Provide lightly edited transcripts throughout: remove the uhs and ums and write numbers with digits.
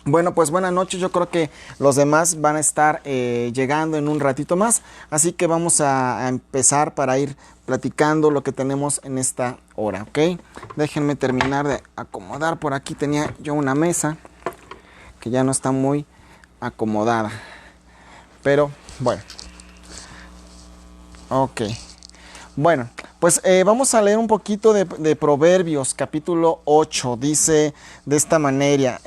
Bueno, pues buenas noches. Yo creo que los demás van a estar llegando en un ratito más. Así que vamos a empezar para ir platicando lo que tenemos en esta hora, ¿ok? Déjenme terminar de acomodar. Por aquí tenía yo una mesa que ya no está muy acomodada. Pero bueno. Ok. Bueno, pues vamos a leer un poquito de Proverbios, capítulo 8. Dice de esta manera,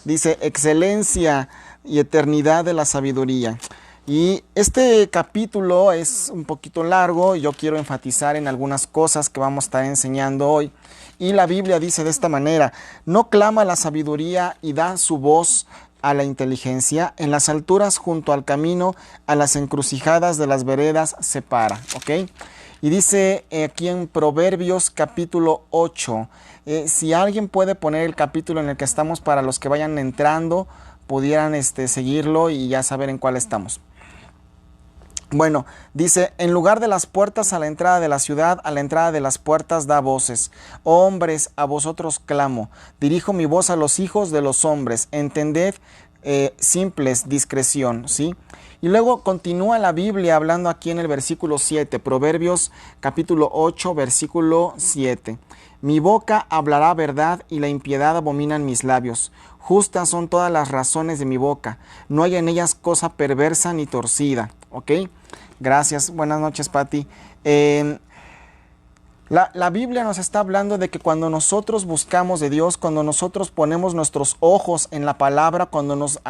dice, excelencia y eternidad de la sabiduría. Y este capítulo es un poquito largo y yo quiero enfatizar en algunas cosas que vamos a estar enseñando hoy. Y la Biblia dice de esta manera, no clama la sabiduría y da su voz a la inteligencia, en las alturas junto al camino, a las encrucijadas de las veredas se para, ¿ok? Y dice aquí en Proverbios capítulo 8, si alguien puede poner el capítulo en el que estamos para los que vayan entrando, pudieran seguirlo y ya saber en cuál estamos. Bueno, dice, en lugar de las puertas a la entrada de la ciudad, a la entrada de las puertas da voces. Hombres, a vosotros clamo, dirijo mi voz a los hijos de los hombres, entended simples discreción, ¿sí? Y luego continúa la Biblia hablando aquí en el versículo 7, Proverbios capítulo 8, versículo 7. Mi boca hablará verdad y la impiedad abominan mis labios. Justas son todas las razones de mi boca, no hay en ellas cosa perversa ni torcida, ¿ok? Gracias, buenas noches, Pati. La Biblia nos está hablando de que cuando nosotros buscamos de Dios, cuando nosotros ponemos nuestros ojos en la palabra, cuando nos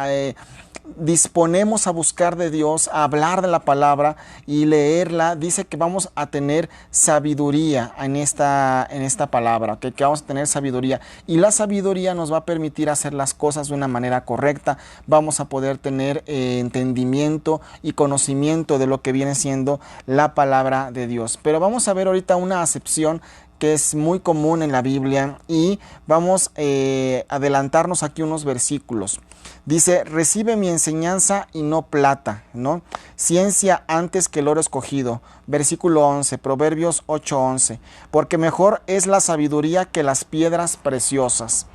disponemos a buscar de Dios, a hablar de la palabra y leerla, dice que vamos a tener sabiduría en esta palabra, que vamos a tener sabiduría. Y la sabiduría nos va a permitir hacer las cosas de una manera correcta. Vamos a poder tener entendimiento y conocimiento de lo que viene siendo la palabra de Dios. Pero vamos a ver ahorita una acepción que es muy común en la Biblia y vamos a adelantarnos aquí unos versículos. Dice, recibe mi enseñanza y no plata, ¿no? Ciencia antes que el oro escogido. Versículo 11, Proverbios 8:11. Porque mejor es la sabiduría que las piedras preciosas.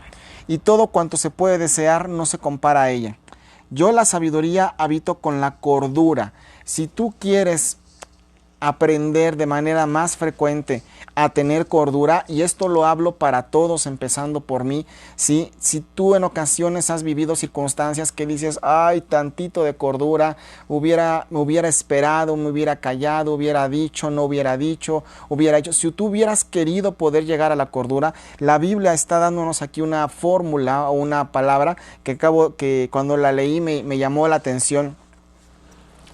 Y todo cuanto se puede desear no se compara a ella. Yo la sabiduría habito con la cordura. Si tú quieres aprender de manera más frecuente a tener cordura, y esto lo hablo para todos, empezando por mí, ¿sí? Si tú en ocasiones has vivido circunstancias que dices, ay, tantito de cordura, me hubiera esperado, me hubiera callado, hubiera dicho, no hubiera dicho, hubiera hecho, si tú hubieras querido poder llegar a la cordura, la Biblia está dándonos aquí una fórmula o una palabra que cuando la leí me llamó la atención,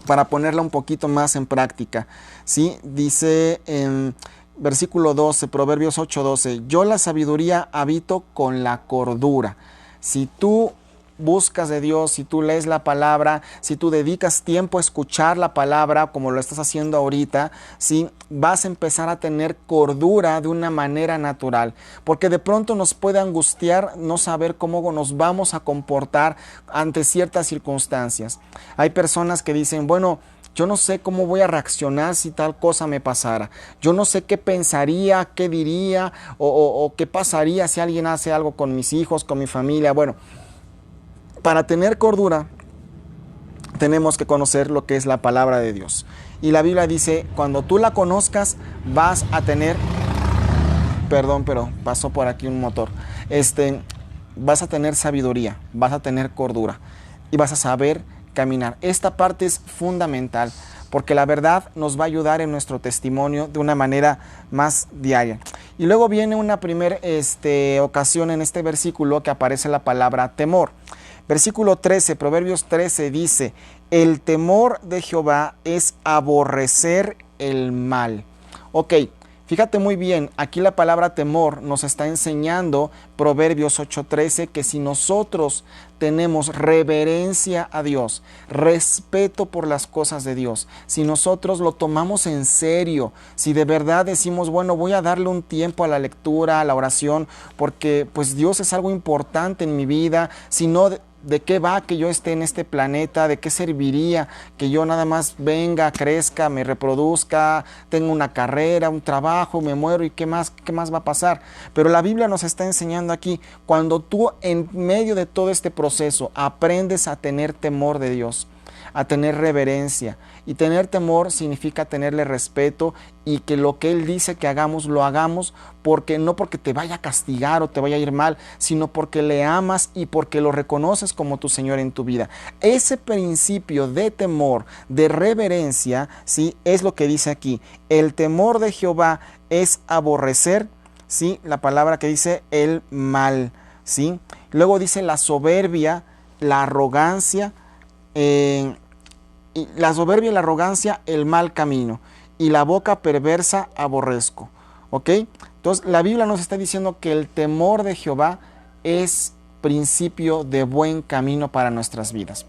para ponerla un poquito más en práctica, ¿sí? Dice en versículo 12, Proverbios 8:12, yo la sabiduría habito con la cordura. Si tú buscas de Dios, si tú lees la palabra, si tú dedicas tiempo a escuchar la palabra como lo estás haciendo ahorita, ¿sí? Vas a empezar a tener cordura de una manera natural, porque de pronto nos puede angustiar no saber cómo nos vamos a comportar ante ciertas circunstancias. Hay personas que dicen, bueno, yo no sé cómo voy a reaccionar si tal cosa me pasara. Yo no sé qué pensaría, qué diría o qué pasaría si alguien hace algo con mis hijos, con mi familia. Bueno, para tener cordura tenemos que conocer lo que es la palabra de Dios. Y la Biblia dice, cuando tú la conozcas vas a tener, perdón, pero pasó por aquí un motor, vas a tener sabiduría, vas a tener cordura y vas a saber caminar. Esta parte es fundamental porque la verdad nos va a ayudar en nuestro testimonio de una manera más diaria. Y luego viene una primera ocasión en este versículo que aparece la palabra temor. Versículo 13, Proverbios 13 dice, el temor de Jehová es aborrecer el mal. Ok, fíjate muy bien, aquí la palabra temor nos está enseñando, Proverbios 8:13, que si nosotros tenemos reverencia a Dios, respeto por las cosas de Dios, si nosotros lo tomamos en serio, si de verdad decimos, bueno, voy a darle un tiempo a la lectura, a la oración, porque pues Dios es algo importante en mi vida, si no ¿De qué va que yo esté en este planeta? ¿De qué serviría que yo nada más venga, crezca, me reproduzca, tenga una carrera, un trabajo, me muero y qué más va a pasar? Pero la Biblia nos está enseñando aquí, cuando tú en medio de todo este proceso aprendes a tener temor de Dios, a tener reverencia. Y tener temor significa tenerle respeto y que lo que Él dice que hagamos, lo hagamos, porque no porque te vaya a castigar o te vaya a ir mal, sino porque le amas y porque lo reconoces como tu Señor en tu vida. Ese principio de temor, de reverencia, ¿sí? Es lo que dice aquí. El temor de Jehová es aborrecer, ¿sí? La palabra que dice el mal, ¿sí? Luego dice la soberbia, la arrogancia, y la soberbia y la arrogancia, el mal camino, y la boca perversa aborrezco. ¿Ok? Entonces la Biblia nos está diciendo que el temor de Jehová es principio de buen camino para nuestras vidas.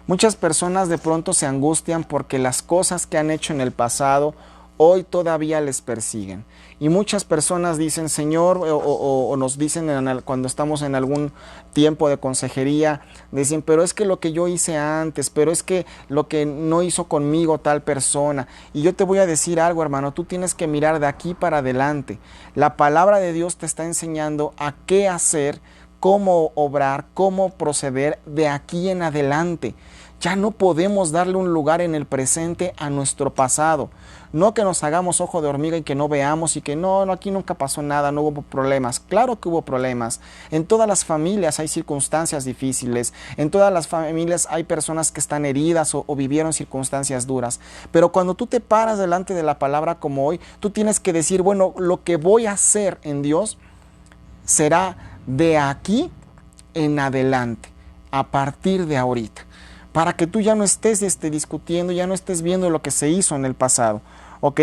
Muchas personas de pronto se angustian porque las cosas que han hecho en el pasado hoy todavía les persiguen. Y muchas personas dicen, Señor, o nos dicen cuando estamos en algún tiempo de consejería, dicen, pero es que lo que yo hice antes, pero es que lo que no hizo conmigo tal persona. Y yo te voy a decir algo, hermano, tú tienes que mirar de aquí para adelante. La palabra de Dios te está enseñando a qué hacer, cómo obrar, cómo proceder de aquí en adelante. Ya no podemos darle un lugar en el presente a nuestro pasado. No que nos hagamos ojo de hormiga y que no veamos y que no, aquí nunca pasó nada, no hubo problemas. Claro que hubo problemas. En todas las familias hay circunstancias difíciles. En todas las familias hay personas que están heridas o vivieron circunstancias duras. Pero cuando tú te paras delante de la palabra como hoy, tú tienes que decir, bueno, lo que voy a hacer en Dios será de aquí en adelante, a partir de ahorita. Para que tú ya no estés discutiendo, ya no estés viendo lo que se hizo en el pasado, ¿ok?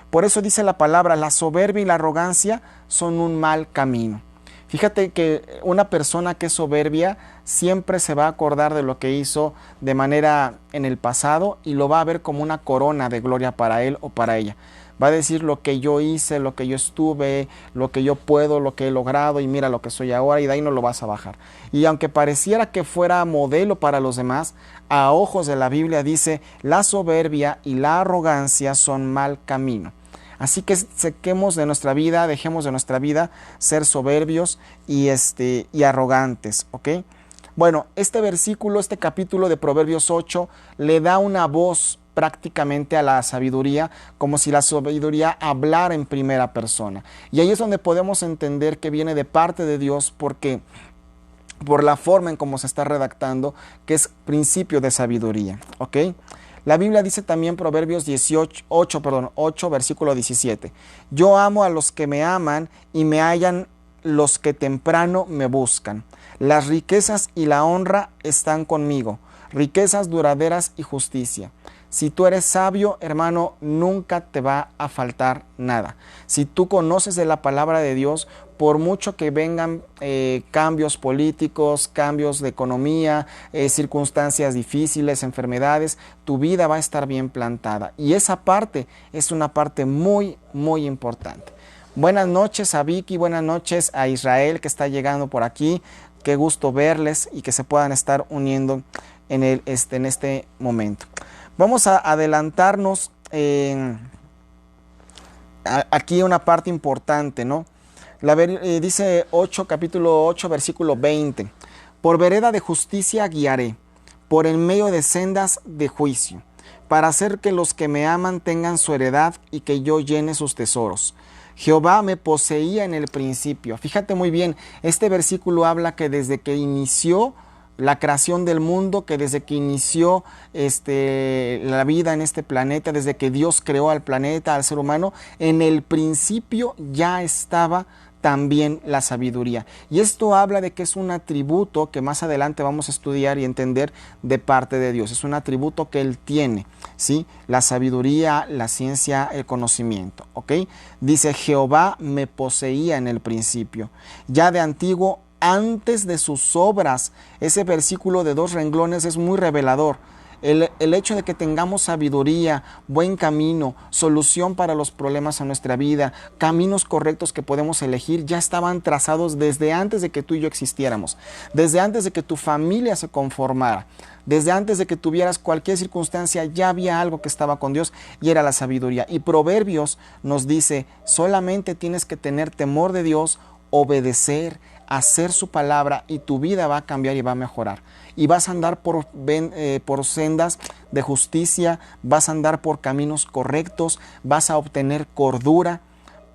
Por eso dice la palabra, la soberbia y la arrogancia son un mal camino. Fíjate que una persona que es soberbia siempre se va a acordar de lo que hizo de manera en el pasado y lo va a ver como una corona de gloria para él o para ella. Va a decir lo que yo hice, lo que yo estuve, lo que yo puedo, lo que he logrado y mira lo que soy ahora y de ahí no lo vas a bajar. Y aunque pareciera que fuera modelo para los demás, a ojos de la Biblia dice, la soberbia y la arrogancia son mal camino. Así que saquemos de nuestra vida, dejemos de nuestra vida ser soberbios y arrogantes, ¿ok? Bueno, este versículo, este capítulo de Proverbios 8 le da una voz prácticamente a la sabiduría, como si la sabiduría hablara en primera persona. Y ahí es donde podemos entender que viene de parte de Dios, porque por la forma en cómo se está redactando, que es principio de sabiduría, ¿ok? La Biblia dice también Proverbios 8, versículo 17. Yo amo a los que me aman y me hallan los que temprano me buscan. Las riquezas y la honra están conmigo, riquezas duraderas y justicia. Si tú eres sabio, hermano, nunca te va a faltar nada. Si tú conoces de la palabra de Dios, por mucho que vengan cambios políticos, cambios de economía, circunstancias difíciles, enfermedades, tu vida va a estar bien plantada. Y esa parte es una parte muy, muy importante. Buenas noches a Vicky, buenas noches a Israel que está llegando por aquí. Qué gusto verles y que se puedan estar uniendo en este momento. Vamos a adelantarnos aquí una parte importante, ¿no? Dice capítulo 8, versículo 20. Por vereda de justicia guiaré, por en medio de sendas de juicio, para hacer que los que me aman tengan su heredad y que yo llene sus tesoros. Jehová me poseía en el principio. Fíjate muy bien, este versículo habla que desde que inició la creación del mundo, que desde que inició la vida en este planeta, desde que Dios creó al planeta, al ser humano, en el principio ya estaba también la sabiduría. Y esto habla de que es un atributo que más adelante vamos a estudiar y entender de parte de Dios. Es un atributo que Él tiene, ¿sí? La sabiduría, la ciencia, el conocimiento, ¿ok? Dice, Jehová me poseía en el principio, ya de antiguo, antes de sus obras. Ese versículo de 2 renglones es muy revelador. El hecho de que tengamos sabiduría, buen camino, solución para los problemas en nuestra vida, caminos correctos que podemos elegir, ya estaban trazados desde antes de que tú y yo existiéramos, desde antes de que tu familia se conformara, desde antes de que tuvieras cualquier circunstancia, ya había algo que estaba con Dios y era la sabiduría. Y Proverbios nos dice, solamente tienes que tener temor de Dios, obedecer, hacer su palabra y tu vida va a cambiar y va a mejorar. Y vas a andar por sendas de justicia, vas a andar por caminos correctos, vas a obtener cordura.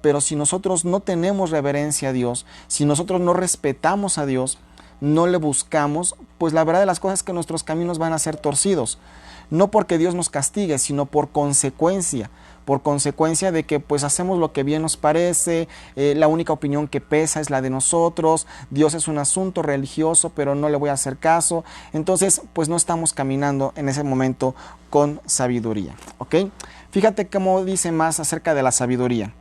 Pero si nosotros no tenemos reverencia a Dios, si nosotros no respetamos a Dios, no le buscamos, pues la verdad de las cosas es que nuestros caminos van a ser torcidos. No porque Dios nos castigue, sino por consecuencia de que pues hacemos lo que bien nos parece, la única opinión que pesa es la de nosotros, Dios es un asunto religioso, pero no le voy a hacer caso. Entonces, pues no estamos caminando en ese momento con sabiduría, ¿ok? Fíjate cómo dice más acerca de la sabiduría.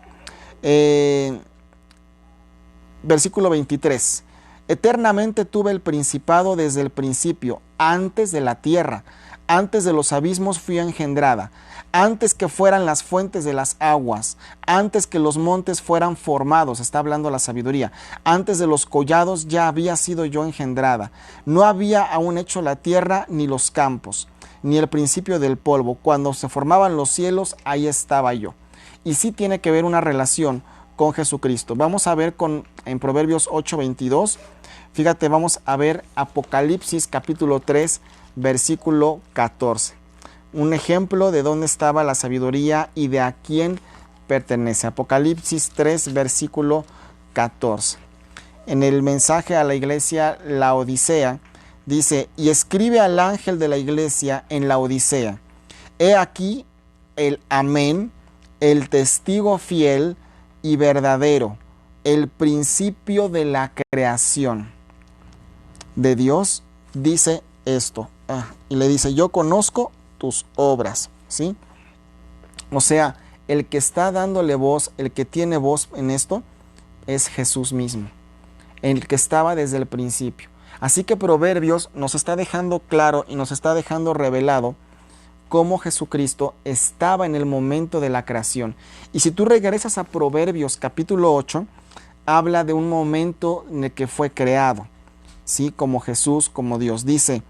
Versículo 23. Eternamente tuve el principado desde el principio, antes de la tierra, antes de los abismos fui engendrada, antes que fueran las fuentes de las aguas, antes que los montes fueran formados, está hablando la sabiduría, antes de los collados ya había sido yo engendrada, no había aún hecho la tierra ni los campos, ni el principio del polvo, cuando se formaban los cielos, ahí estaba yo. Y sí tiene que ver una relación con Jesucristo. Vamos a ver en Proverbios 8:22, fíjate, vamos a ver Apocalipsis capítulo 3, versículo 14. Un ejemplo de dónde estaba la sabiduría y de a quién pertenece. Apocalipsis 3, versículo 14. En el mensaje a la iglesia Laodicea, dice, y escribe al ángel de la iglesia en Laodicea, he aquí el amén, el testigo fiel y verdadero, el principio de la creación de Dios, dice esto. Y le dice, yo conozco tus obras, ¿sí? O sea, el que está dándole voz, el que tiene voz en esto, es Jesús mismo, el que estaba desde el principio. Así que Proverbios nos está dejando claro y nos está dejando revelado cómo Jesucristo estaba en el momento de la creación. Y si tú regresas a Proverbios capítulo 8, habla de un momento en el que fue creado, ¿sí? Como Jesús, como Dios. Dice,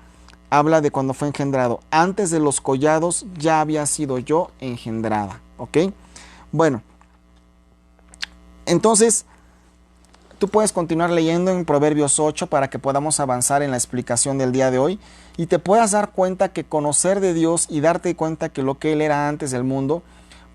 habla de cuando fue engendrado. Antes de los collados ya había sido yo engendrada, ¿ok? Bueno, entonces tú puedes continuar leyendo en Proverbios 8 para que podamos avanzar en la explicación del día de hoy y te puedas dar cuenta que conocer de Dios y darte cuenta que lo que Él era antes del mundo,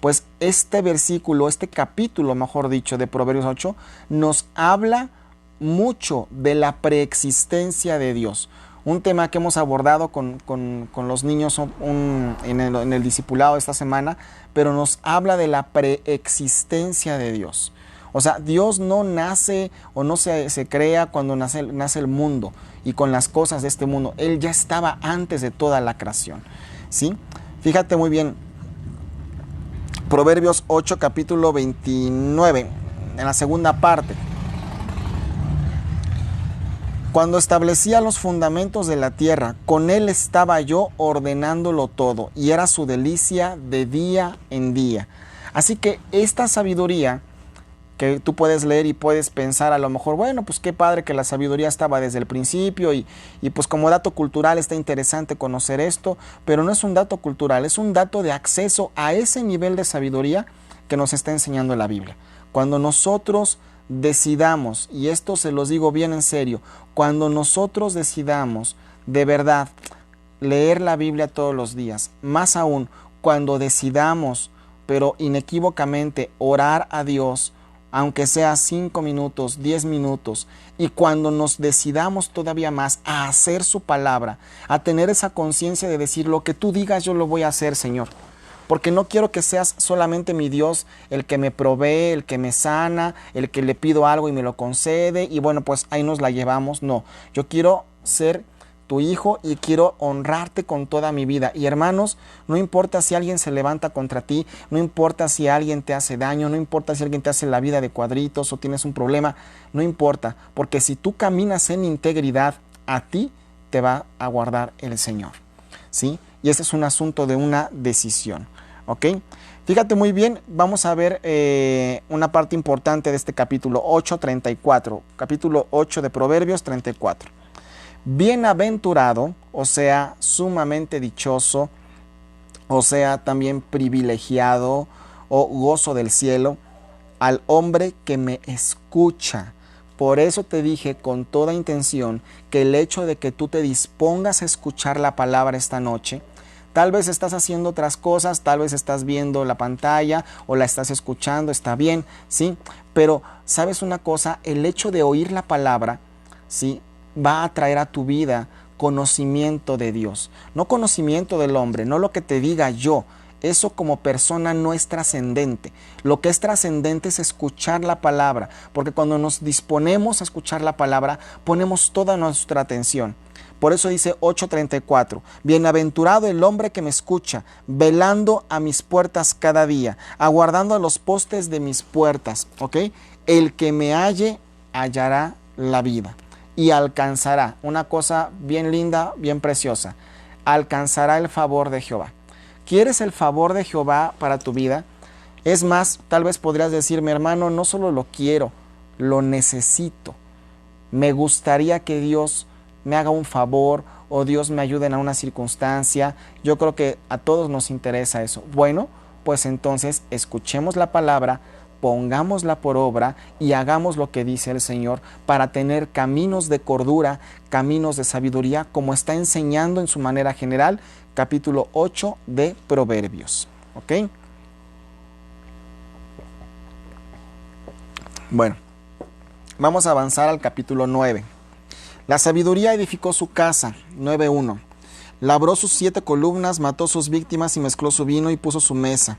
pues este versículo, este capítulo, mejor dicho, de Proverbios 8, nos habla mucho de la preexistencia de Dios. Un tema que hemos abordado con los niños en el discipulado esta semana, pero nos habla de la preexistencia de Dios. O sea, Dios no nace o no se crea cuando nace el mundo y con las cosas de este mundo. Él ya estaba antes de toda la creación, ¿sí? Fíjate muy bien, Proverbios 8, capítulo 29, en la segunda parte. Cuando establecía los fundamentos de la tierra, con Él estaba yo ordenándolo todo, y era su delicia de día en día. Así que esta sabiduría que tú puedes leer y puedes pensar a lo mejor, bueno, pues qué padre que la sabiduría estaba desde el principio y pues como dato cultural está interesante conocer esto, pero no es un dato cultural, es un dato de acceso a ese nivel de sabiduría que nos está enseñando la Biblia. Cuando nosotros decidamos, y esto se los digo bien en serio, cuando nosotros decidamos de verdad leer la Biblia todos los días, más aún cuando decidamos, pero inequívocamente, orar a Dios, aunque sea 5 minutos, 10 minutos, y cuando nos decidamos todavía más a hacer su palabra, a tener esa conciencia de decir, lo que tú digas yo lo voy a hacer, Señor, porque no quiero que seas solamente mi Dios, el que me provee, el que me sana, el que le pido algo y me lo concede, y bueno, pues ahí nos la llevamos. No, yo quiero ser tu hijo y quiero honrarte con toda mi vida. Y hermanos, no importa si alguien se levanta contra ti, no importa si alguien te hace daño, no importa si alguien te hace la vida de cuadritos o tienes un problema, no importa, porque si tú caminas en integridad, a ti te va a guardar el Señor, ¿sí? y ese es un asunto de una decisión, ¿ok? Fíjate muy bien, vamos a ver una parte importante de este capítulo 8, 34, capítulo 8 de Proverbios 34. Bienaventurado, o sea, sumamente dichoso, o sea, también privilegiado o gozo del cielo, al hombre que me escucha. Por eso te dije con toda intención que el hecho de que tú te dispongas a escuchar la palabra esta noche, tal vez estás haciendo otras cosas, tal vez estás viendo la pantalla o la estás escuchando, está bien, ¿sí? Pero, ¿sabes una cosa? El hecho de oír la palabra, ¿sí?, va a traer a tu vida conocimiento de Dios, no conocimiento del hombre, no lo que te diga yo. Eso como persona no es trascendente. Lo que es trascendente es escuchar la palabra, porque cuando nos disponemos a escuchar la palabra, ponemos toda nuestra atención. Por eso dice 8:34, bienaventurado el hombre que me escucha, velando a mis puertas cada día, aguardando a los postes de mis puertas, ¿ok? El que me halle, hallará la vida y alcanzará, una cosa bien linda, bien preciosa, alcanzará el favor de Jehová. ¿Quieres el favor de Jehová para tu vida? Es más, tal vez podrías decir, mi hermano, no solo lo quiero, lo necesito. Me gustaría que Dios me haga un favor o Dios me ayude en una circunstancia. Yo creo que a todos nos interesa eso. Bueno, pues entonces escuchemos la palabra, pongámosla por obra y hagamos lo que dice el Señor para tener caminos de cordura, caminos de sabiduría, como está enseñando en su manera general, capítulo 8 de Proverbios. ¿Ok? Bueno, vamos a avanzar al capítulo 9. La sabiduría edificó su casa, 9:1. Labró sus 7 columnas, mató sus víctimas y mezcló su vino y puso su mesa.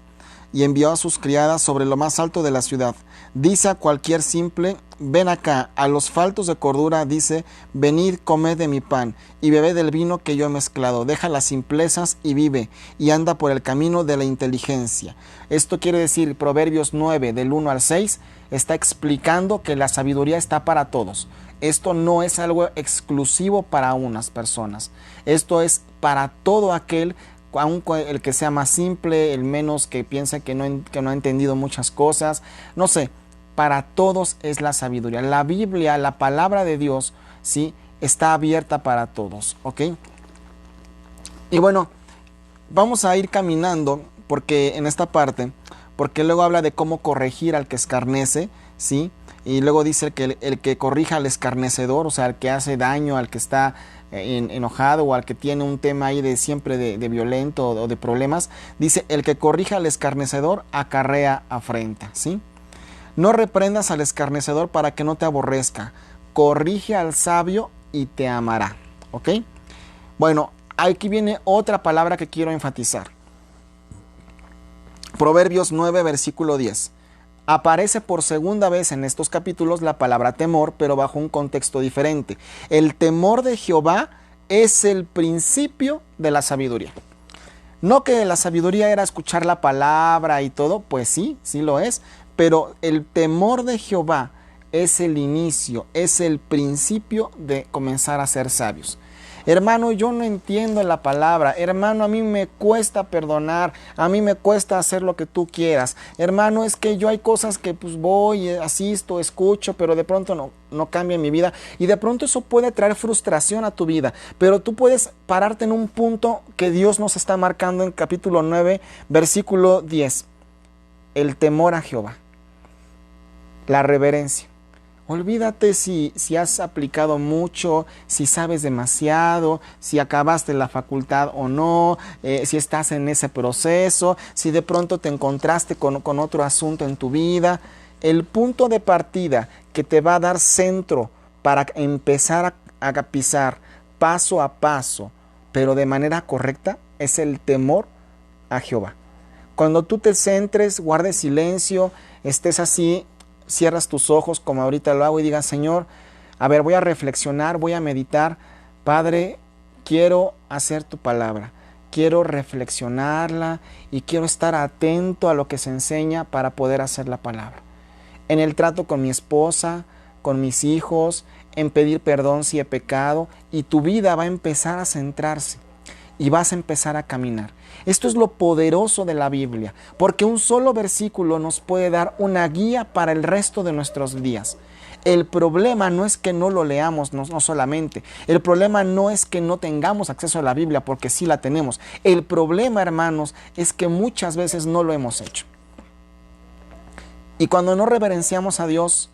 Y envió a sus criadas sobre lo más alto de la ciudad. Dice a cualquier simple, ven acá. A los faltos de cordura dice, venid, comed de mi pan y bebed del vino que yo he mezclado. Deja las simplezas y vive, y anda por el camino de la inteligencia. Esto quiere decir, Proverbios 9, del 1 al 6, está explicando que la sabiduría está para todos. Esto no es algo exclusivo para unas personas. Esto es para todo aquel, aun el que sea más simple, el menos que piensa que no ha entendido muchas cosas, no sé, para todos es la sabiduría. La Biblia, la palabra de Dios, ¿sí?, está abierta para todos, ¿ok? Y bueno, vamos a ir caminando porque en esta parte, porque luego habla de cómo corregir al que escarnece, ¿sí? Y luego dice que el que corrija al escarnecedor, o sea, al que hace daño, al que está enojado o al que tiene un tema ahí de siempre de violento o de problemas, dice, el que corrija al escarnecedor acarrea afrenta, ¿sí? No reprendas al escarnecedor para que no te aborrezca, corrige al sabio y te amará, ¿ok? Bueno, aquí viene otra palabra que quiero enfatizar. Proverbios 9, versículo 10. Aparece por segunda vez en estos capítulos la palabra temor, pero bajo un contexto diferente. El temor de Jehová es el principio de la sabiduría. No que la sabiduría era escuchar la palabra y todo, pues sí, sí lo es, pero el temor de Jehová es el inicio, es el principio de comenzar a ser sabios. Hermano, yo no entiendo la palabra. Hermano, a mí me cuesta perdonar. A mí me cuesta hacer lo que tú quieras. Hermano, es que yo hay cosas que pues voy, asisto, escucho, pero de pronto no cambia mi vida. Y de pronto eso puede traer frustración a tu vida. Pero tú puedes pararte en un punto que Dios nos está marcando en capítulo 9, versículo 10. El temor a Jehová. La reverencia. Olvídate si has aplicado mucho, si sabes demasiado, si acabaste la facultad o no, si estás en ese proceso, si de pronto te encontraste con otro asunto en tu vida. El punto de partida que te va a dar centro para empezar a pisar paso a paso, pero de manera correcta, es el temor a Jehová. Cuando tú te centres, guardes silencio, estés así, cierras tus ojos como ahorita lo hago y digas, Señor, a ver, voy a reflexionar, voy a meditar. Padre, quiero hacer tu palabra, quiero reflexionarla y quiero estar atento a lo que se enseña para poder hacer la palabra. En el trato con mi esposa, con mis hijos, en pedir perdón si he pecado, y tu vida va a empezar a centrarse. y vas a empezar a caminar. Esto es lo poderoso de la Biblia, porque un solo versículo nos puede dar una guía para el resto de nuestros días. El problema no es que no lo leamos, no solamente. El problema no es que no tengamos acceso a la Biblia, porque sí la tenemos. El problema, hermanos, es que muchas veces no lo hemos hecho. Y cuando no reverenciamos a Dios,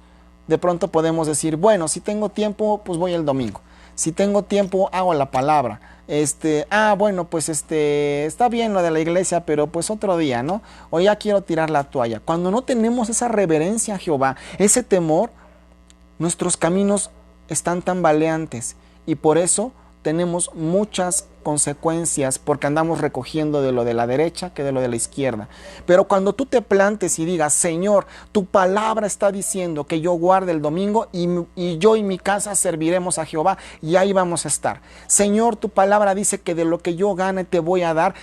de pronto podemos decir, bueno, si tengo tiempo, pues voy el domingo. Si tengo tiempo, hago la palabra. Bueno, pues está bien lo de la iglesia, pero pues otro día, ¿no? O ya quiero tirar la toalla. Cuando no tenemos esa reverencia a Jehová, ese temor, nuestros caminos están tambaleantes y por eso tenemos muchas consecuencias, porque andamos recogiendo de lo de la derecha que de lo de la izquierda. Pero cuando tú te plantes y digas, Señor, tu palabra está diciendo que yo guarde el domingo y yo y mi casa serviremos a Jehová, y ahí vamos a estar. Señor, tu palabra dice que de lo que yo gane te voy a dar.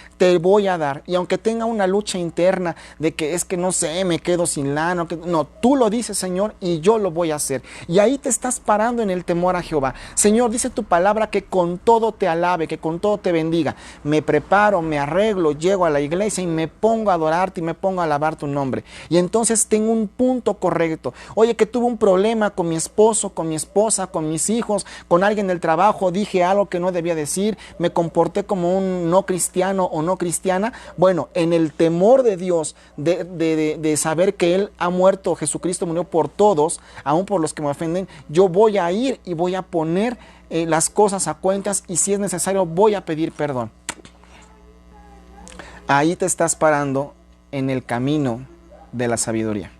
Y aunque tenga una lucha interna de que es que no sé, me quedo sin lana, no, tú lo dices, Señor, y yo lo voy a hacer. Y ahí te estás parando en el temor a Jehová. Señor, dice tu palabra que con todo te alabe, que con todo te bendiga. Me preparo, me arreglo, llego a la iglesia y me pongo a adorarte y me pongo a alabar tu nombre. Y entonces tengo un punto correcto. Oye, que tuve un problema con mi esposo, con mi esposa, con mis hijos, con alguien del trabajo, dije algo que no debía decir, me comporté como un no cristiano o no cristiana. Bueno, en el temor de Dios, de saber que Él ha muerto, Jesucristo murió por todos, aún por los que me ofenden, yo voy a ir y voy a poner las cosas a cuentas, y si es necesario voy a pedir perdón. Ahí te estás parando en el camino de la sabiduría,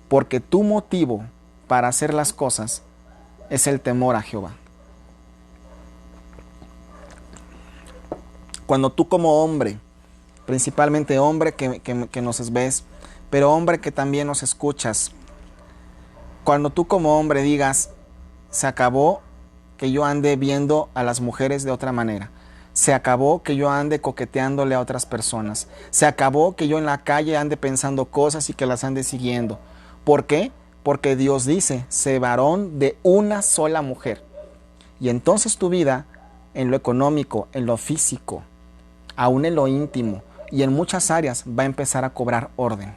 porque tu motivo para hacer las cosas es el temor a Jehová. Cuando tú como hombre, principalmente hombre que nos ves, pero hombre que también nos escuchas, cuando tú como hombre digas, se acabó que yo ande viendo a las mujeres de otra manera, se acabó que yo ande coqueteándole a otras personas, se acabó que yo en la calle ande pensando cosas y que las ande siguiendo. ¿Por qué? Porque Dios dice, sé varón de una sola mujer. Y entonces tu vida, en lo económico, en lo físico, aún en lo íntimo y en muchas áreas, va a empezar a cobrar orden.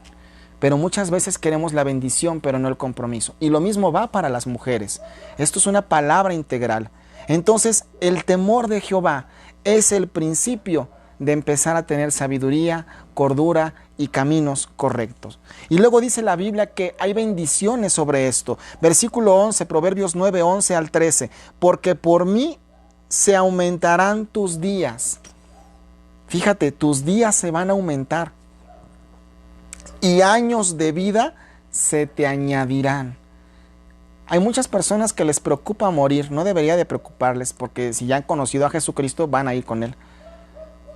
Pero muchas veces queremos la bendición, pero no el compromiso. Y lo mismo va para las mujeres. Esto es una palabra integral. Entonces, el temor de Jehová es el principio de empezar a tener sabiduría, cordura y caminos correctos. Y luego dice la Biblia que hay bendiciones sobre esto. Versículo 11, Proverbios 9, 11 al 13. Porque por mí se aumentarán tus días. Fíjate, tus días se van a aumentar. Y años de vida se te añadirán. Hay muchas personas que les preocupa morir. No debería de preocuparles, porque si ya han conocido a Jesucristo, van a ir con Él.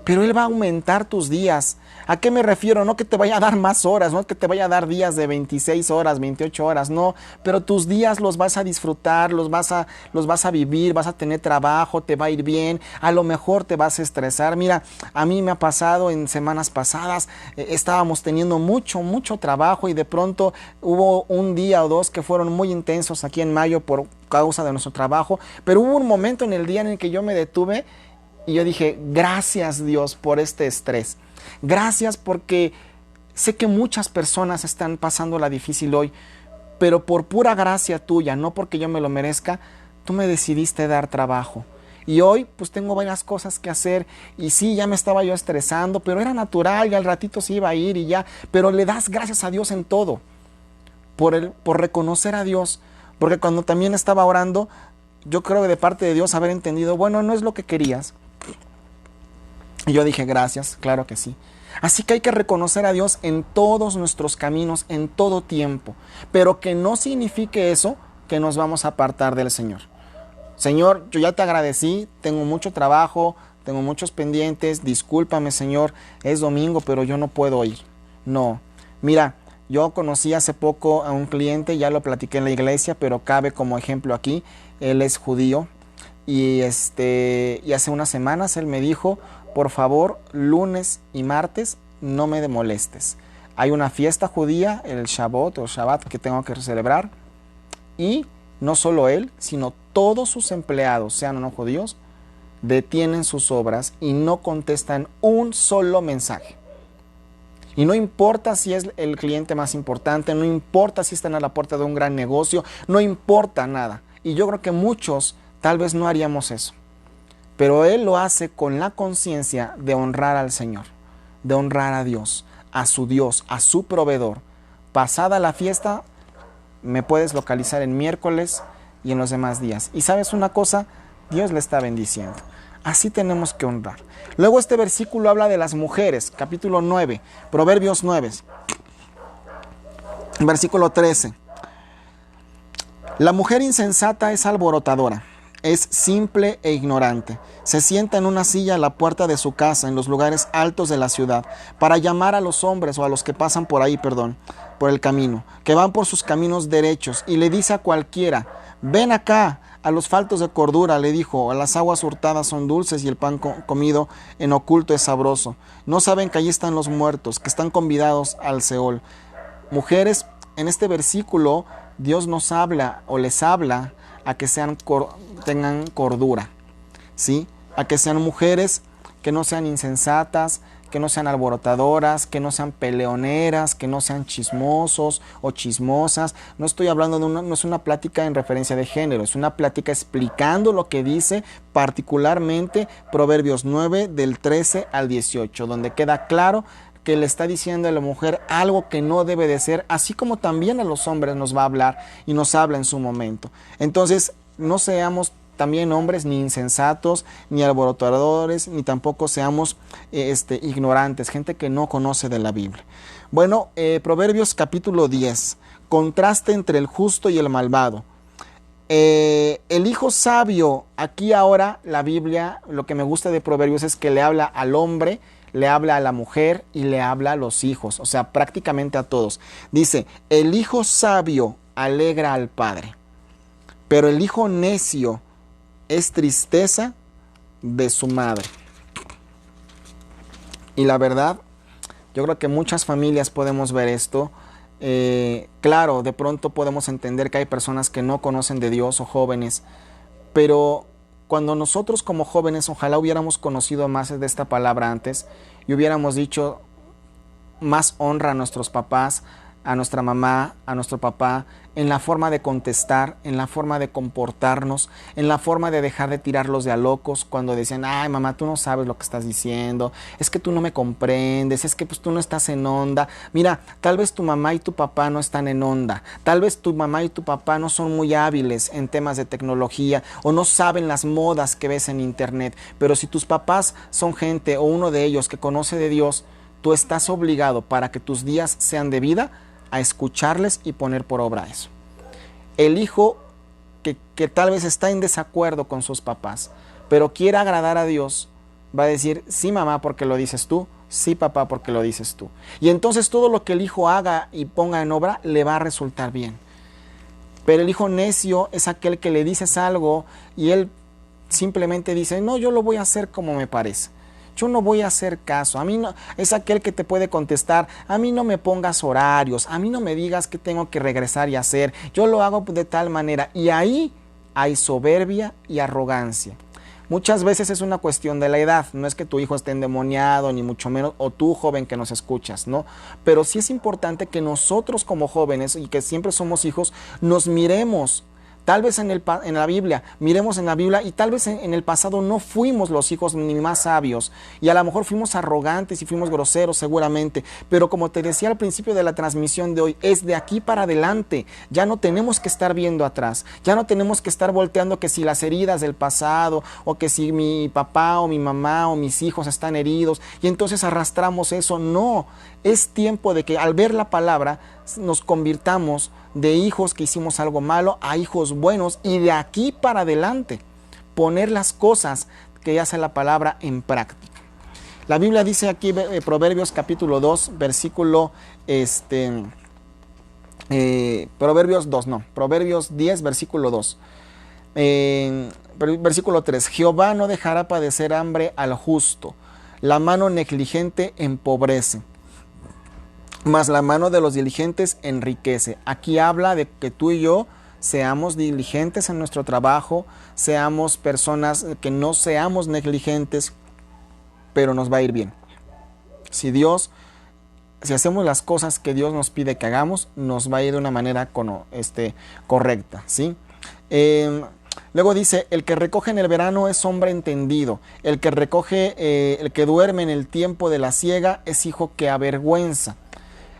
Pero Él va a aumentar tus días. ¿A qué me refiero? No que te vaya a dar más horas, no que te vaya a dar días de 26 horas, 28 horas, no. Pero tus días los vas a disfrutar, los vas a vivir, vas a tener trabajo, te va a ir bien. A lo mejor te vas a estresar. Mira, a mí me ha pasado en semanas pasadas, estábamos teniendo mucho trabajo y de pronto hubo un día o dos que fueron muy intensos aquí en mayo por causa de nuestro trabajo. Pero hubo un momento en el día en el que yo me detuve y yo dije, gracias Dios por este estrés. Gracias porque sé que muchas personas están pasando la difícil hoy, pero por pura gracia tuya, no porque yo me lo merezca, tú me decidiste dar trabajo. Y hoy pues tengo varias cosas que hacer y sí, ya me estaba yo estresando, pero era natural y al ratito se iba a ir y ya. Pero le das gracias a Dios en todo, por reconocer a Dios. Porque cuando también estaba orando, yo creo que de parte de Dios haber entendido, bueno, no es lo que querías. Y yo dije, gracias, claro que sí. Así que hay que reconocer a Dios en todos nuestros caminos, en todo tiempo. Pero que no signifique eso que nos vamos a apartar del Señor. Señor, yo ya te agradecí, tengo mucho trabajo, tengo muchos pendientes, discúlpame Señor, es domingo, pero yo no puedo ir. No, mira, yo conocí hace poco a un cliente, ya lo platiqué en la iglesia, pero cabe como ejemplo aquí. Él es judío y hace unas semanas él me dijo, por favor, lunes y martes no me molestes. Hay una fiesta judía, el Shabbat que tengo que celebrar, y no solo él, sino todos sus empleados, sean o no judíos, detienen sus obras y no contestan un solo mensaje. Y no importa si es el cliente más importante, no importa si están a la puerta de un gran negocio, no importa nada. Y yo creo que muchos tal vez no haríamos eso. Pero Él lo hace con la conciencia de honrar al Señor, de honrar a Dios, a su proveedor. Pasada la fiesta, me puedes localizar en miércoles y en los demás días. Y ¿sabes una cosa? Dios le está bendiciendo. Así tenemos que honrar. Luego este versículo habla de las mujeres, capítulo 9, Proverbios 9, versículo 13. La mujer insensata es alborotadora, es simple e ignorante. Se sienta en una silla a la puerta de su casa, en los lugares altos de la ciudad, para llamar a los hombres o a los que pasan por ahí, por el camino, que van por sus caminos derechos, y le dice a cualquiera: ven acá. A los faltos de cordura le dijo: las aguas hurtadas son dulces y el pan comido en oculto es sabroso. No saben que allí están los muertos, que están convidados al Seol. Mujeres, en este versículo Dios nos habla o les habla a que tengan cordura, ¿sí? A que sean mujeres que no sean insensatas, que no sean alborotadoras, que no sean peleoneras, que no sean chismosos o chismosas. No estoy hablando no es una plática en referencia de género, es una plática explicando lo que dice particularmente Proverbios 9 del 13 al 18, donde queda claro que le está diciendo a la mujer algo que no debe de ser, así como también a los hombres nos va a hablar y nos habla en su momento. Entonces, no seamos también hombres ni insensatos, ni alborotadores, ni tampoco seamos ignorantes, gente que no conoce de la Biblia. Bueno, Proverbios capítulo 10, contraste entre el justo y el malvado. El hijo sabio, aquí ahora la Biblia, lo que me gusta de Proverbios es que le habla al hombre, le habla a la mujer y le habla a los hijos, o sea, prácticamente a todos. Dice: el hijo sabio alegra al padre, pero el hijo necio es tristeza de su madre. Y la verdad, yo creo que muchas familias podemos ver esto. Claro, de pronto podemos entender que hay personas que no conocen de Dios o jóvenes, pero cuando nosotros como jóvenes ojalá hubiéramos conocido más de esta palabra antes y hubiéramos dicho más honra a nuestros papás, a nuestra mamá, a nuestro papá, en la forma de contestar, en la forma de comportarnos, en la forma de dejar de tirarlos de a locos cuando decían: ay mamá, tú no sabes lo que estás diciendo, es que tú no me comprendes, es que pues tú no estás en onda. Mira, tal vez tu mamá y tu papá no están en onda, tal vez tu mamá y tu papá no son muy hábiles en temas de tecnología o no saben las modas que ves en internet, pero si tus papás son gente o uno de ellos que conoce de Dios, tú estás obligado, para que tus días sean de vida, a escucharles y poner por obra eso. El hijo que tal vez está en desacuerdo con sus papás, pero quiere agradar a Dios, va a decir: sí mamá, porque lo dices tú, sí papá, porque lo dices tú. Y entonces todo lo que el hijo haga y ponga en obra le va a resultar bien. Pero el hijo necio es aquel que le dices algo y él simplemente dice: no, yo lo voy a hacer como me parece. Yo no voy a hacer caso. A mí no, es aquel que te puede contestar: a mí no me pongas horarios, a mí no me digas qué tengo que regresar y hacer, yo lo hago de tal manera. Y ahí hay soberbia y arrogancia. Muchas veces es una cuestión de la edad, no es que tu hijo esté endemoniado, ni mucho menos, o tú joven que nos escuchas, ¿no? Pero sí es importante que nosotros como jóvenes, y que siempre somos hijos, nos miremos. Tal vez en la Biblia, miremos en la Biblia y tal vez en el pasado no fuimos los hijos ni más sabios y a lo mejor fuimos arrogantes y fuimos groseros seguramente, pero como te decía al principio de la transmisión de hoy, es de aquí para adelante, ya no tenemos que estar viendo atrás, ya no tenemos que estar volteando que si las heridas del pasado o que si mi papá o mi mamá o mis hijos están heridos y entonces arrastramos eso. No, es tiempo de que al ver la palabra nos convirtamos de hijos que hicimos algo malo a hijos buenos y de aquí para adelante poner las cosas que hace la palabra en práctica. La Biblia dice aquí, Proverbios capítulo 2, versículo Proverbios 10, versículo 2. Versículo 3: Jehová no dejará padecer hambre al justo, la mano negligente empobrece, mas la mano de los diligentes enriquece. Aquí habla de que tú y yo, seamos diligentes en nuestro trabajo, seamos personas que no seamos negligentes, pero nos va a ir bien. Si hacemos las cosas que Dios nos pide que hagamos, nos va a ir de una manera correcta, ¿sí? Luego dice, el que recoge en el verano es hombre entendido, el que duerme en el tiempo de la siega es hijo que avergüenza.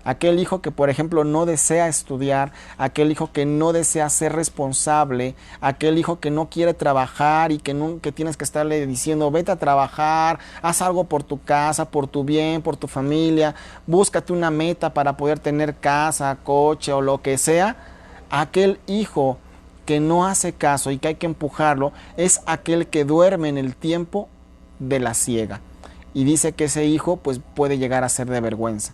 Aquel hijo que, por ejemplo, no desea estudiar, aquel hijo que no desea ser responsable, aquel hijo que no quiere trabajar y que tienes que estarle diciendo, vete a trabajar, haz algo por tu casa, por tu bien, por tu familia, búscate una meta para poder tener casa, coche o lo que sea. Aquel hijo que no hace caso y que hay que empujarlo es aquel que duerme en el tiempo de la siega. Y dice que ese hijo pues puede llegar a ser de vergüenza.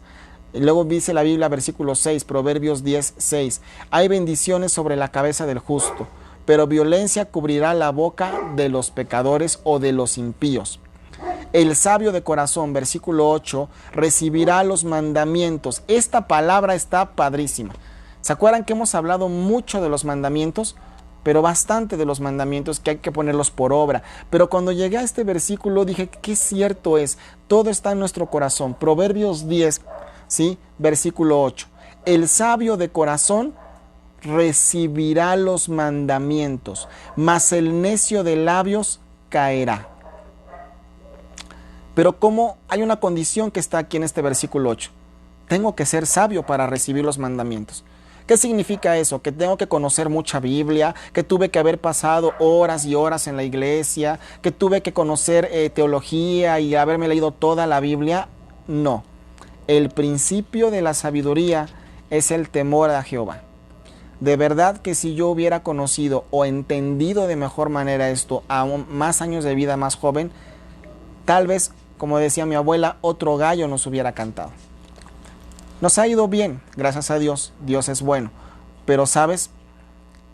Y luego dice la Biblia, versículo 6, Proverbios 10, 6. Hay bendiciones sobre la cabeza del justo, pero violencia cubrirá la boca de los pecadores o de los impíos. El sabio de corazón, versículo 8, recibirá los mandamientos. Esta palabra está padrísima. ¿Se acuerdan que hemos hablado mucho de los mandamientos? Pero bastante de los mandamientos que hay que ponerlos por obra. Pero cuando llegué a este versículo dije, qué cierto es. Todo está en nuestro corazón. Proverbios 10, ¿sí? Versículo 8. El sabio de corazón recibirá los mandamientos, mas el necio de labios caerá. Pero ¿cómo? Hay una condición que está aquí en este versículo 8. Tengo que ser sabio para recibir los mandamientos. ¿Qué significa eso? Que tengo que conocer mucha Biblia, que tuve que haber pasado horas y horas en la iglesia, que tuve que conocer teología y haberme leído toda la Biblia. No. El principio de la sabiduría es el temor a Jehová. De verdad que si yo hubiera conocido o entendido de mejor manera esto a más años de vida más joven, tal vez, como decía mi abuela, otro gallo nos hubiera cantado. Nos ha ido bien, gracias a Dios, Dios es bueno. Pero, ¿sabes?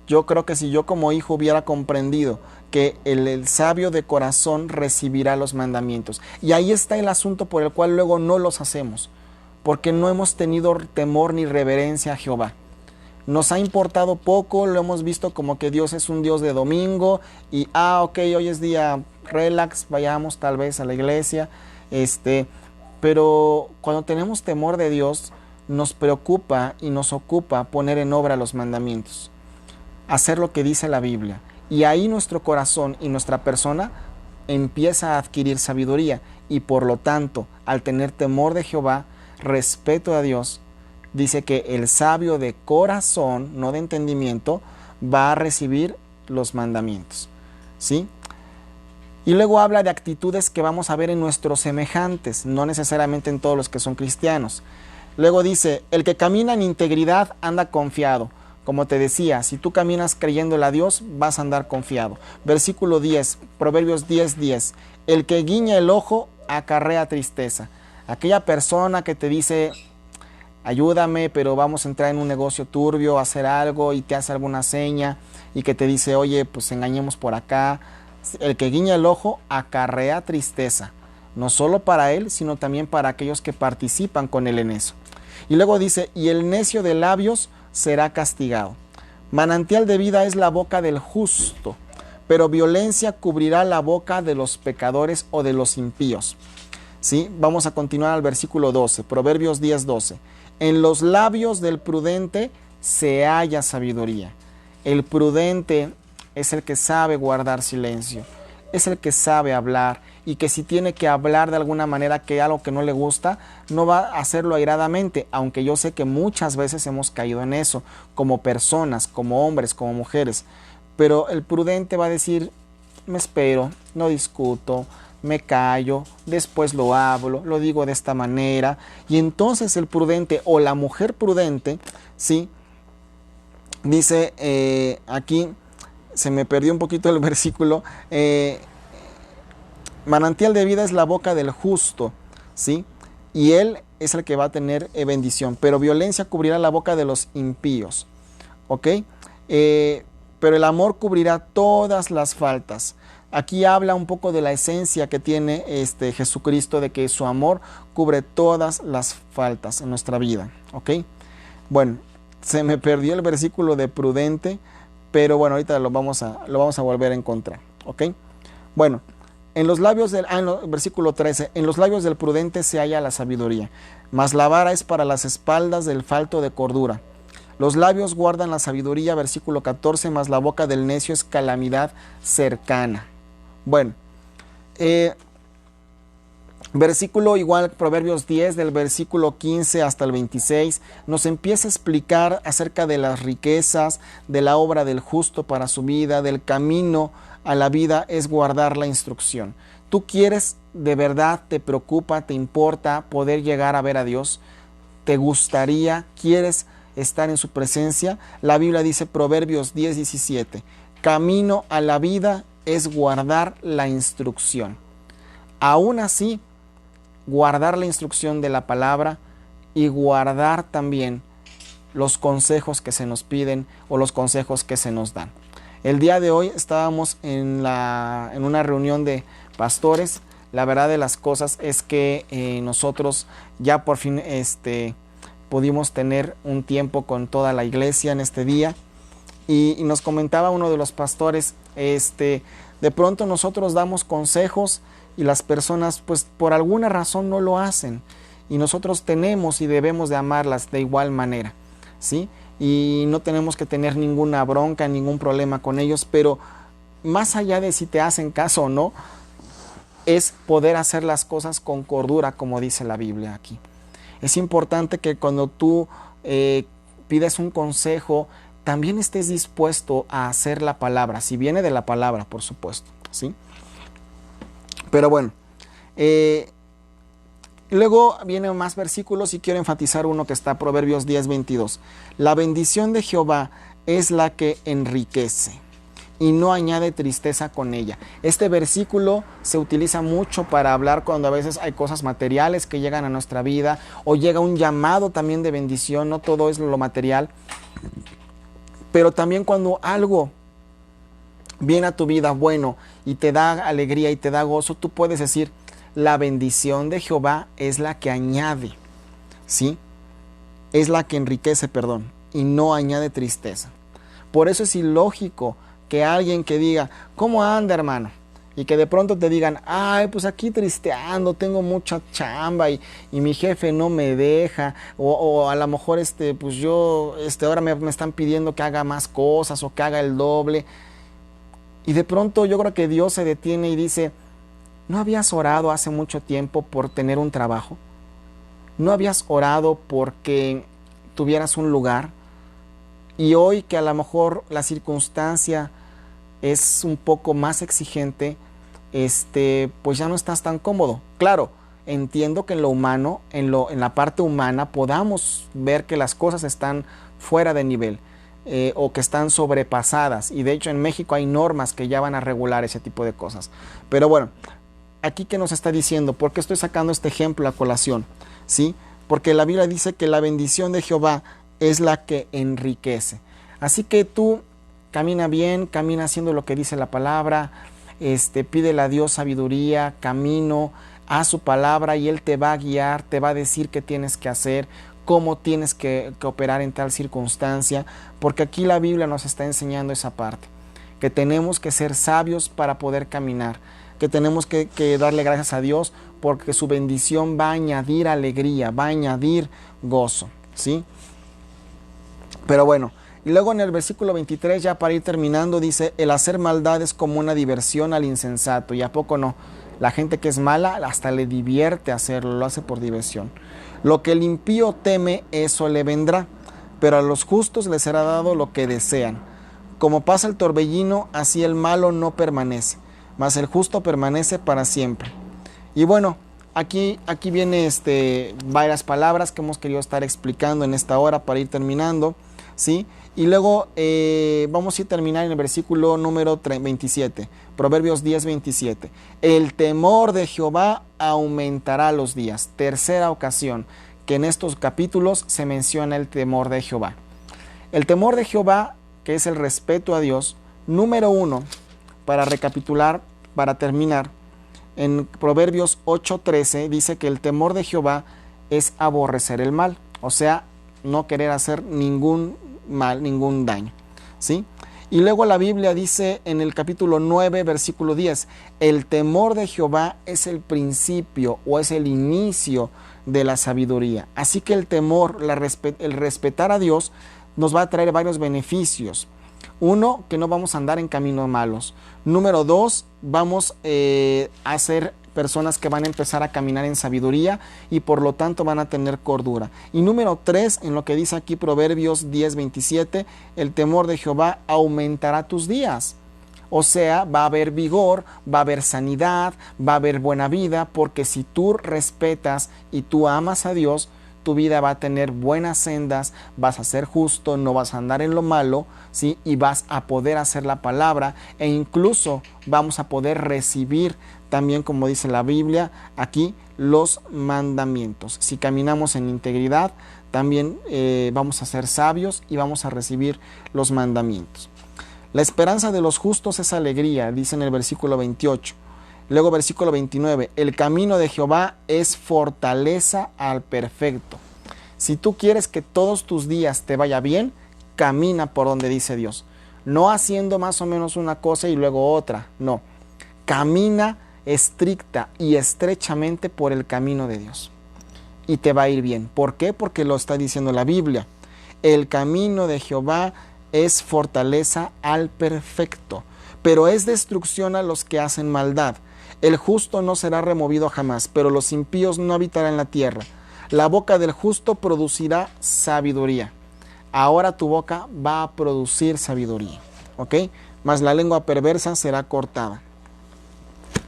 Yo creo que si yo como hijo hubiera comprendido que el sabio de corazón recibirá los mandamientos. Y ahí está el asunto por el cual luego no los hacemos. Porque no hemos tenido temor ni reverencia a Jehová. Nos ha importado poco, lo hemos visto como que Dios es un Dios de domingo. Y, ok, hoy es día relax, vayamos tal vez a la iglesia. Pero cuando tenemos temor de Dios, nos preocupa y nos ocupa poner en obra los mandamientos, hacer lo que dice la Biblia. Y ahí nuestro corazón y nuestra persona empieza a adquirir sabiduría. Y por lo tanto, al tener temor de Jehová, respeto a Dios, dice que el sabio de corazón, no de entendimiento, va a recibir los mandamientos. ¿Sí? Y luego habla de actitudes que vamos a ver en nuestros semejantes, no necesariamente en todos los que son cristianos. Luego dice, el que camina en integridad anda confiado. Como te decía, si tú caminas creyéndole a Dios, vas a andar confiado. Versículo 10, Proverbios 10, 10. El que guiña el ojo acarrea tristeza. Aquella persona que te dice, ayúdame, pero vamos a entrar en un negocio turbio, a hacer algo y te hace alguna seña y que te dice, oye, pues engañemos por acá. El que guiña el ojo acarrea tristeza, no solo para él, sino también para aquellos que participan con él en eso. Y luego dice, y el necio de labios será castigado. Manantial de vida es la boca del justo, pero violencia cubrirá la boca de los pecadores o de los impíos. ¿Sí? Vamos a continuar al versículo 12, Proverbios 10, 12. En los labios del prudente se halla sabiduría. El prudente es el que sabe guardar silencio, es el que sabe hablar y que si tiene que hablar de alguna manera que algo que no le gusta, no va a hacerlo airadamente, aunque yo sé que muchas veces hemos caído en eso, como personas, como hombres, como mujeres. Pero el prudente va a decir, me espero, no discuto, me callo, después lo hablo, lo digo de esta manera. Y entonces el prudente o la mujer prudente, ¿sí? Dice aquí, se me perdió un poquito el versículo, manantial de vida es la boca del justo, ¿sí? Y él es el que va a tener bendición, pero violencia cubrirá la boca de los impíos, ¿ok? Pero el amor cubrirá todas las faltas. Aquí habla un poco de la esencia que tiene Jesucristo, de que su amor cubre todas las faltas en nuestra vida, ¿ok? Bueno, se me perdió el versículo de prudente, pero bueno, ahorita lo vamos a volver a encontrar, ¿ok? Bueno, en los labios versículo 13, en los labios del prudente se halla la sabiduría, mas la vara es para las espaldas del falto de cordura. Los labios guardan la sabiduría, versículo 14, mas la boca del necio es calamidad cercana. Bueno, versículo igual, Proverbios 10, del versículo 15 hasta el 26, nos empieza a explicar acerca de las riquezas, de la obra del justo para su vida, del camino a la vida es guardar la instrucción. ¿Tú quieres, de verdad, te preocupa, te importa poder llegar a ver a Dios? ¿Te gustaría, quieres estar en su presencia? La Biblia dice, Proverbios 10, 17, camino a la vida es guardar la instrucción. Aún así, guardar la instrucción de la palabra y guardar también los consejos que se nos piden o los consejos que se nos dan. El día de hoy estábamos en una reunión de pastores. La verdad de las cosas es que nosotros ya por fin pudimos tener un tiempo con toda la iglesia en este día y nos comentaba uno de los pastores, de pronto nosotros damos consejos y las personas pues por alguna razón no lo hacen y nosotros tenemos y debemos de amarlas de igual manera, ¿sí? Y no tenemos que tener ninguna bronca, ningún problema con ellos, pero más allá de si te hacen caso o no, es poder hacer las cosas con cordura, como dice la Biblia aquí. Es importante que cuando tú pides un consejo, también estés dispuesto a hacer la palabra, si viene de la palabra, por supuesto, ¿sí? Pero bueno, luego vienen más versículos y quiero enfatizar uno que está Proverbios 10, 22. La bendición de Jehová es la que enriquece y no añade tristeza con ella. Este versículo se utiliza mucho para hablar cuando a veces hay cosas materiales que llegan a nuestra vida o llega un llamado también de bendición, no todo es lo material, pero también cuando algo viene a tu vida bueno y te da alegría y te da gozo, tú puedes decir, la bendición de Jehová es la que añade, ¿sí? Es la que enriquece, perdón, y no añade tristeza. Por eso es ilógico que alguien que diga, ¿cómo anda, hermano? Y que de pronto te digan, ay, pues aquí tristeando, tengo mucha chamba y mi jefe no me deja, o a lo mejor pues yo, ahora me están pidiendo que haga más cosas o que haga el doble. Y de pronto yo creo que Dios se detiene y dice, ¿no habías orado hace mucho tiempo por tener un trabajo? ¿No habías orado porque tuvieras un lugar? Y hoy que a lo mejor la circunstancia es un poco más exigente, pues ya no estás tan cómodo. Claro, entiendo que en lo humano, en la parte humana, podamos ver que las cosas están fuera de nivel. O que están sobrepasadas, y de hecho en México hay normas que ya van a regular ese tipo de cosas. Pero bueno, aquí que nos está diciendo, ¿por qué estoy sacando este ejemplo a colación? ¿Sí? Porque la Biblia dice que la bendición de Jehová es la que enriquece. Así que tú camina bien, camina haciendo lo que dice la palabra, pídele a Dios sabiduría, camino, haz su palabra y Él te va a guiar, te va a decir qué tienes que hacer, cómo tienes que operar en tal circunstancia, porque aquí la Biblia nos está enseñando esa parte, que tenemos que ser sabios para poder caminar, que tenemos que darle gracias a Dios porque su bendición va a añadir alegría, va a añadir gozo, ¿sí? Pero bueno, y luego en el versículo 23, ya para ir terminando, dice, el hacer maldad es como una diversión al insensato, y a poco no, la gente que es mala hasta le divierte hacerlo, lo hace por diversión. Lo que el impío teme, eso le vendrá, pero a los justos les será dado lo que desean. Como pasa el torbellino, así el malo no permanece, mas el justo permanece para siempre. Y bueno, aquí viene varias palabras que hemos querido estar explicando en esta hora para ir terminando, ¿sí? Y luego vamos a ir a terminar en el versículo número 27, Proverbios 10, 27. El temor de Jehová aumentará los días. Tercera ocasión que en estos capítulos se menciona el temor de Jehová. El temor de Jehová, que es el respeto a Dios, número 1, para recapitular, para terminar, en Proverbios 8:13 dice que el temor de Jehová es aborrecer el mal, o sea, no querer hacer ningún mal, ningún daño, ¿sí? Y luego la Biblia dice en el capítulo 9, versículo 10, el temor de Jehová es el principio o es el inicio de la sabiduría. Así que el temor, el respetar a Dios nos va a traer varios beneficios. Uno, que no vamos a andar en caminos malos. Número dos, vamos a ser personas que van a empezar a caminar en sabiduría y por lo tanto van a tener cordura. Y número tres, en lo que dice aquí Proverbios 10:27, el temor de Jehová aumentará tus días. O sea, va a haber vigor, va a haber sanidad, va a haber buena vida, porque si tú respetas y tú amas a Dios, tu vida va a tener buenas sendas, vas a ser justo, no vas a andar en lo malo, ¿sí? Y vas a poder hacer la palabra e incluso vamos a poder recibir también, como dice la Biblia, aquí los mandamientos. Si caminamos en integridad, también vamos a ser sabios y vamos a recibir los mandamientos. La esperanza de los justos es alegría, dice en el versículo 28. Luego versículo 29, el camino de Jehová es fortaleza al perfecto. Si tú quieres que todos tus días te vaya bien, camina por donde dice Dios. No haciendo más o menos una cosa y luego otra, no. Camina estricta y estrechamente por el camino de Dios. Y te va a ir bien. ¿Por qué? Porque lo está diciendo la Biblia. El camino de Jehová es fortaleza al perfecto, pero es destrucción a los que hacen maldad. El justo no será removido jamás, pero los impíos no habitarán en la tierra. La boca del justo producirá sabiduría. Ahora tu boca va a producir sabiduría, ¿ok? Mas la lengua perversa será cortada.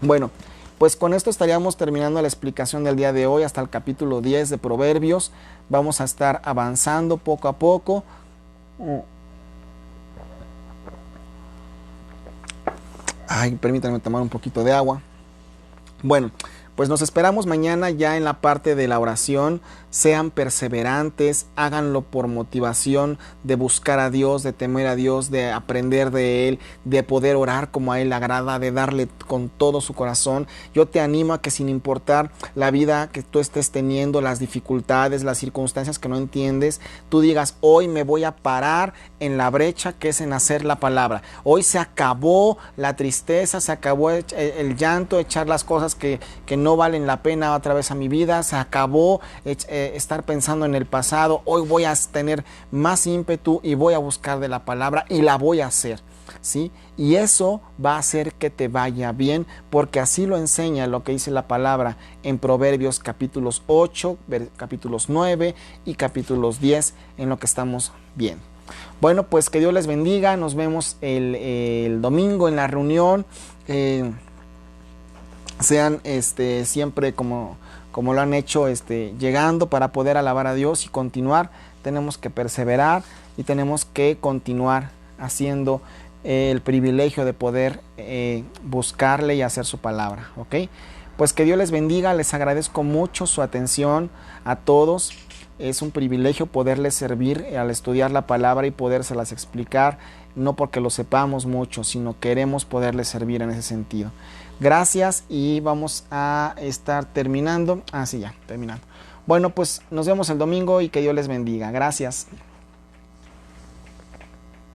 Bueno, pues con esto estaríamos terminando la explicación del día de hoy hasta el capítulo 10 de Proverbios. Vamos a estar avanzando poco a poco. Ay, permítanme tomar un poquito de agua. Bueno, pues nos esperamos mañana ya en la parte de la oración. Sean perseverantes, háganlo por motivación de buscar a Dios, de temer a Dios, de aprender de Él, de poder orar como a Él le agrada, de darle con todo su corazón. Yo te animo a que sin importar la vida que tú estés teniendo, las dificultades, las circunstancias que no entiendes, tú digas, hoy me voy a parar en la brecha que es en hacer la palabra. Hoy se acabó la tristeza, se acabó el llanto, echar las cosas que no valen la pena otra vez a mi vida, se acabó estar pensando en el pasado. Hoy voy a tener más ímpetu y voy a buscar de la palabra y la voy a hacer, ¿sí? Y eso va a hacer que te vaya bien, porque así lo enseña lo que dice la palabra en Proverbios capítulos 8, capítulos 9 y capítulos 10, en lo que estamos viendo. Bueno, pues que Dios les bendiga. Nos vemos el domingo en la reunión. Sean siempre como lo han hecho, llegando para poder alabar a Dios y continuar. Tenemos que perseverar y tenemos que continuar haciendo el privilegio de poder buscarle y hacer su palabra, ¿ok? Pues que Dios les bendiga. Les agradezco mucho su atención a todos. Es un privilegio poderles servir al estudiar la palabra y podérselas explicar, no porque lo sepamos mucho, sino queremos poderles servir en ese sentido. Gracias y vamos a estar terminando. Sí, ya, terminando. Bueno, pues nos vemos el domingo y que Dios les bendiga. Gracias.